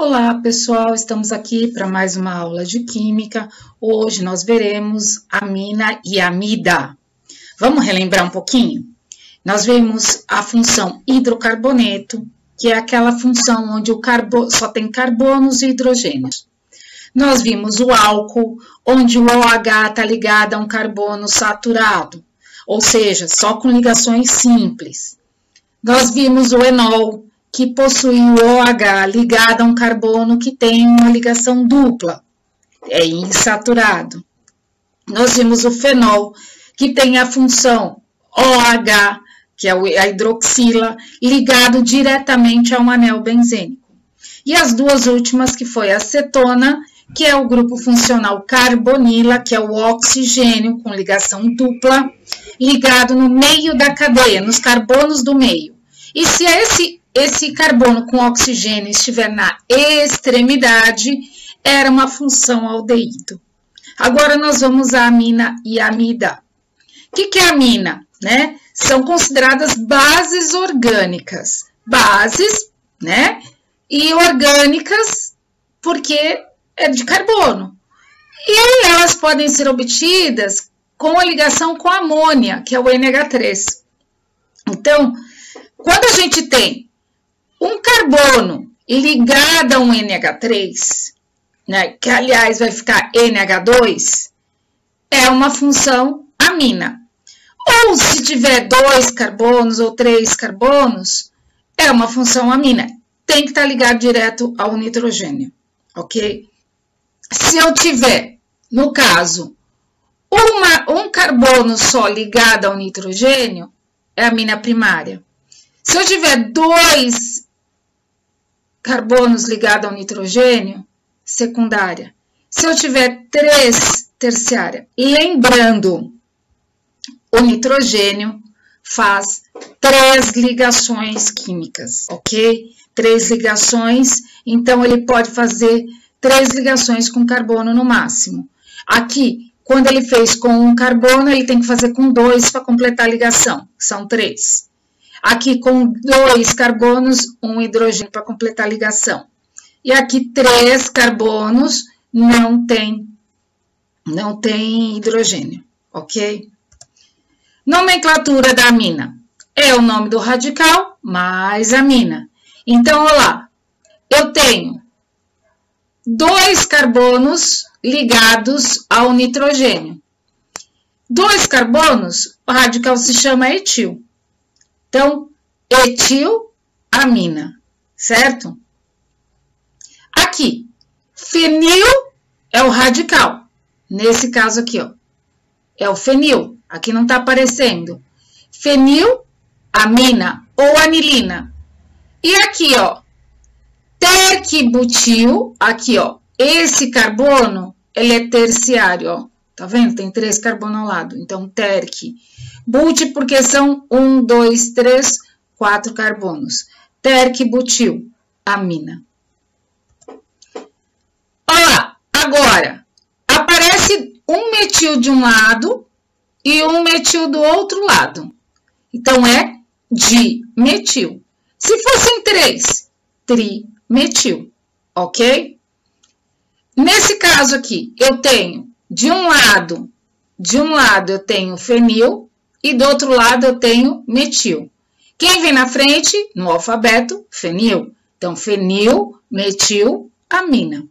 Olá, pessoal, estamos aqui para mais uma aula de Química. Hoje nós veremos amina e amida. Vamos relembrar um pouquinho? Nós vimos a função hidrocarboneto, que é aquela função onde o só tem carbonos e hidrogênios. Nós vimos o álcool, onde o OH está ligado a um carbono saturado, ou seja, só com ligações simples. Nós vimos o enol, que possui o OH ligado a um carbono que tem uma ligação dupla, é insaturado. Nós vimos o fenol, que tem a função OH, que é a hidroxila, ligado diretamente a um anel benzênico. E as duas últimas, que foi a cetona, que é o grupo funcional carbonila, que é o oxigênio com ligação dupla, ligado no meio da cadeia, nos carbonos do meio. E se esse carbono com oxigênio estiver na extremidade, era uma função aldeído. Agora nós vamos à amina e amida. O que é amina? Né? São consideradas bases orgânicas. Bases, né? E orgânicas porque é de carbono. E elas podem ser obtidas com a ligação com a amônia, que é o NH3. Então, quando a gente tem um carbono ligado a um NH3, né, que aliás vai ficar NH2, é uma função amina. Ou se tiver 2 carbonos ou 3 carbonos, é uma função amina. Tem que estar ligado direto ao nitrogênio, ok? Se eu tiver, no caso, um carbono só ligado ao nitrogênio, é amina primária. Se eu tiver 2 carbonos ligados ao nitrogênio, secundária. Se eu tiver 3, terciária. Lembrando, o nitrogênio faz 3 ligações químicas, ok? 3 ligações, então ele pode fazer 3 ligações com carbono no máximo. Aqui, quando ele fez com um carbono, ele tem que fazer com 2 para completar a ligação, são 3. Aqui com 2 carbonos, um hidrogênio para completar a ligação. E aqui 3 carbonos, não tem hidrogênio, ok? Nomenclatura da amina. É o nome do radical mais amina. Então, olha lá, eu tenho 2 carbonos ligados ao nitrogênio. 2 carbonos, o radical se chama etil. Então, etilamina, certo? Aqui, fenil é o radical. Nesse caso aqui, ó, é o fenil. Aqui não tá aparecendo. Fenilamina ou anilina. E aqui, ó, terquibutil, aqui, ó, esse carbono, ele é terciário, ó. Tá vendo? Tem 3 carbonos ao lado. Então, terqui. But, porque são 1, 2, 3, 4 carbonos. Terquibutil, amina. Olha lá, agora, aparece um metil de um lado e um metil do outro lado. Então, é dimetil. Se fossem 3, trimetil, ok? Nesse caso aqui, eu tenho, de um lado eu tenho fenil e do outro lado eu tenho metil. Quem vem na frente, no alfabeto, fenil. Então, fenil, metil, amina.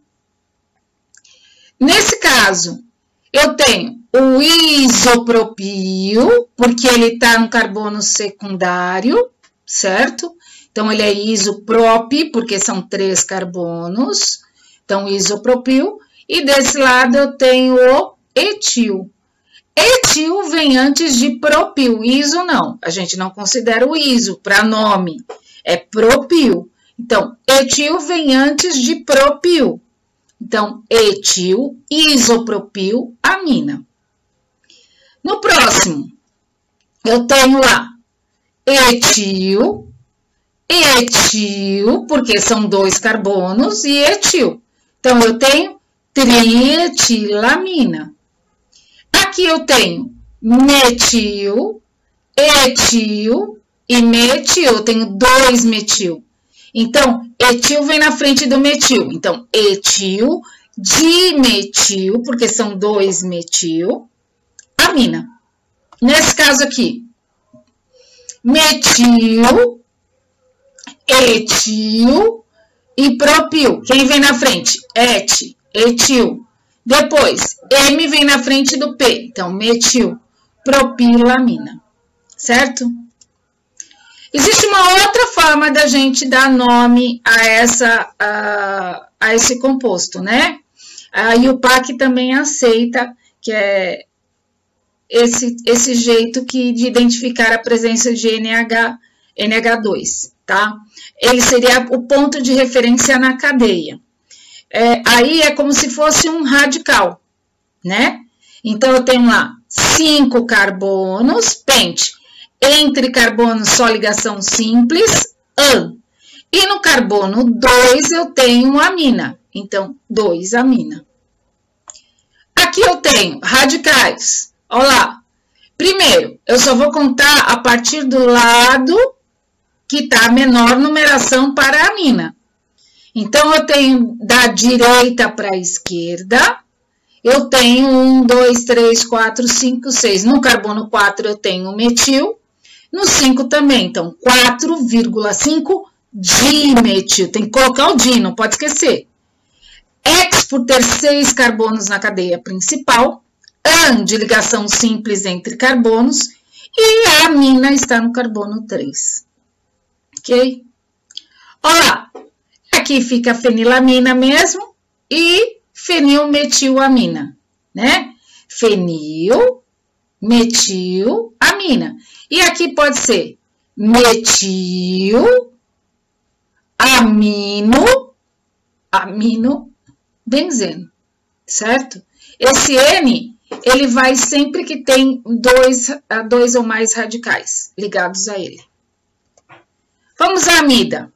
Nesse caso, eu tenho o isopropil, porque ele está no carbono secundário, certo? Então, ele é isoprop, porque são 3 carbonos. Então, isopropil. E desse lado eu tenho o etil. Etil vem antes de propil. Iso não. A gente não considera o iso para nome. É propil. Então, etil vem antes de propil. Então, etil, isopropil, amina. No próximo, eu tenho lá etil, porque são 2 carbonos, e etil. Então, eu tenho trietilamina. Aqui eu tenho metil, etil e metil. Eu tenho 2 metil. Então, etil vem na frente do metil. Então, etil, dimetil, porque são 2 metil, amina. Nesse caso aqui, metil, etil e propil. Quem vem na frente? Etil. Depois, M vem na frente do P. Então, metil, propilamina. Certo? Existe uma outra forma da gente dar nome a esse composto, né? A IUPAC também aceita, que é esse jeito de identificar a presença de NH2, tá? Ele seria o ponto de referência na cadeia. Aí é como se fosse um radical, né? Então, eu tenho lá 5 carbonos, pente. Entre carbonos, só ligação simples, AN. E no carbono 2, eu tenho amina. Então, 2-amina. Aqui eu tenho radicais. Olha lá. Primeiro, eu só vou contar a partir do lado que está a menor numeração para a amina. Então, eu tenho da direita para a esquerda, eu tenho 1, 2, 3, 4, 5, 6. No carbono 4, eu tenho metil. No 5 também. Então, 4,5 dimetil. Tem que colocar o di, não pode esquecer. X por ter 6 carbonos na cadeia principal. AN de ligação simples entre carbonos. E a amina está no carbono 3. Ok? Olha lá. Aqui fica fenilamina mesmo e fenilmetilamina, né? Fenil, metil, amina. E aqui pode ser metil, amino, benzeno, certo? Esse N, ele vai sempre que tem dois ou mais radicais ligados a ele. Vamos à amida.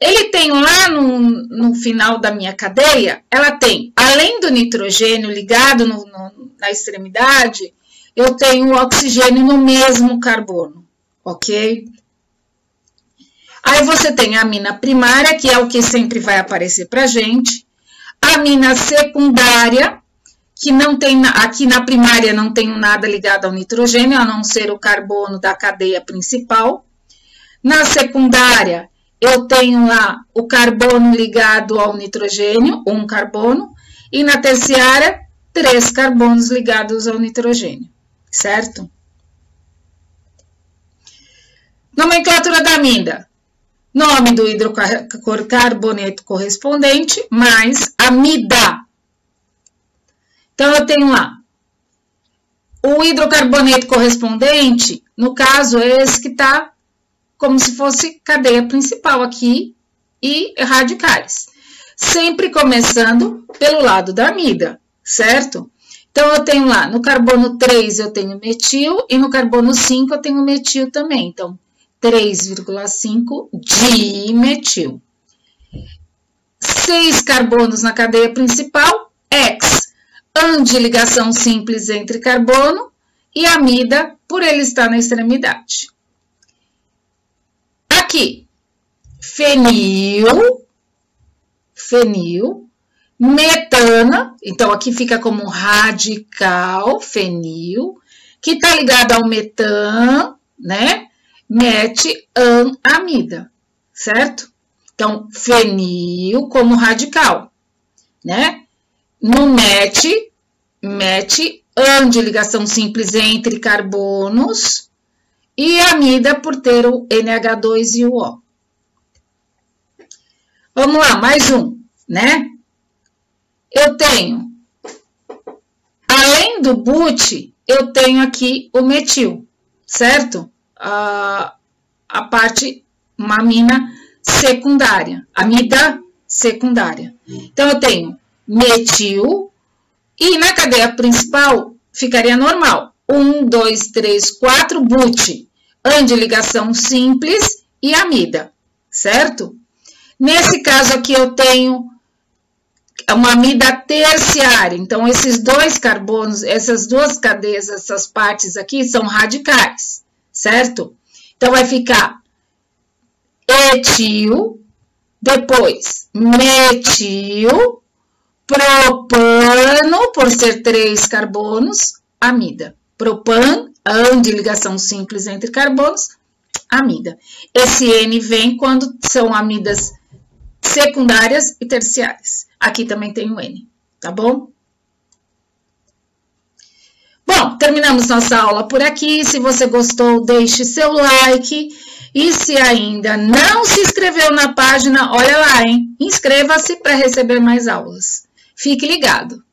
Ele tem lá no final da minha cadeia, ela tem, além do nitrogênio ligado na extremidade, eu tenho o oxigênio no mesmo carbono, ok? Aí você tem a amina primária, que é o que sempre vai aparecer pra gente. A amina secundária, que não tem, aqui na primária não tem nada ligado ao nitrogênio, a não ser o carbono da cadeia principal. Na secundária, eu tenho lá o carbono ligado ao nitrogênio, 1 carbono, e na terciária, 3 carbonos ligados ao nitrogênio, certo? Nomenclatura da amida. Nome do hidrocarboneto correspondente, mais amida. Então, eu tenho lá o hidrocarboneto correspondente, no caso, é esse que está como se fosse cadeia principal aqui e radicais. Sempre começando pelo lado da amida, certo? Então, eu tenho lá, no carbono 3 eu tenho metil e no carbono 5 eu tenho metil também. Então, 3,5 dimetil. 6 carbonos na cadeia principal, X, AN de ligação simples entre carbono e amida, por ele estar na extremidade. Aqui, fenil, metana, então aqui fica como radical, fenil, que está ligado ao metan, né? Metanamida, certo? Então, fenil como radical, né? No metan de ligação simples entre carbonos e amida por ter o NH2 e o O. Vamos lá, mais um, né? Eu tenho, além do but, eu tenho aqui o metil, certo? A parte, uma amina secundária, amida secundária. Então, eu tenho metil e na cadeia principal ficaria normal. 1, 2, 3, 4, but, AN de ligação simples e amida, certo? Nesse caso aqui eu tenho uma amida terciária. Então, esses 2 carbonos, essas 2 cadeias, essas partes aqui são radicais, certo? Então, vai ficar etil, Depois, metil, propano, por ser 3 carbonos, amida. Propan, AN de ligação simples entre carbonos, amida. Esse N vem quando são amidas secundárias e terciárias. Aqui também tem o N, tá bom? Bom, terminamos nossa aula por aqui. Se você gostou, deixe seu like. E se ainda não se inscreveu na página, olha lá, hein? Inscreva-se para receber mais aulas. Fique ligado!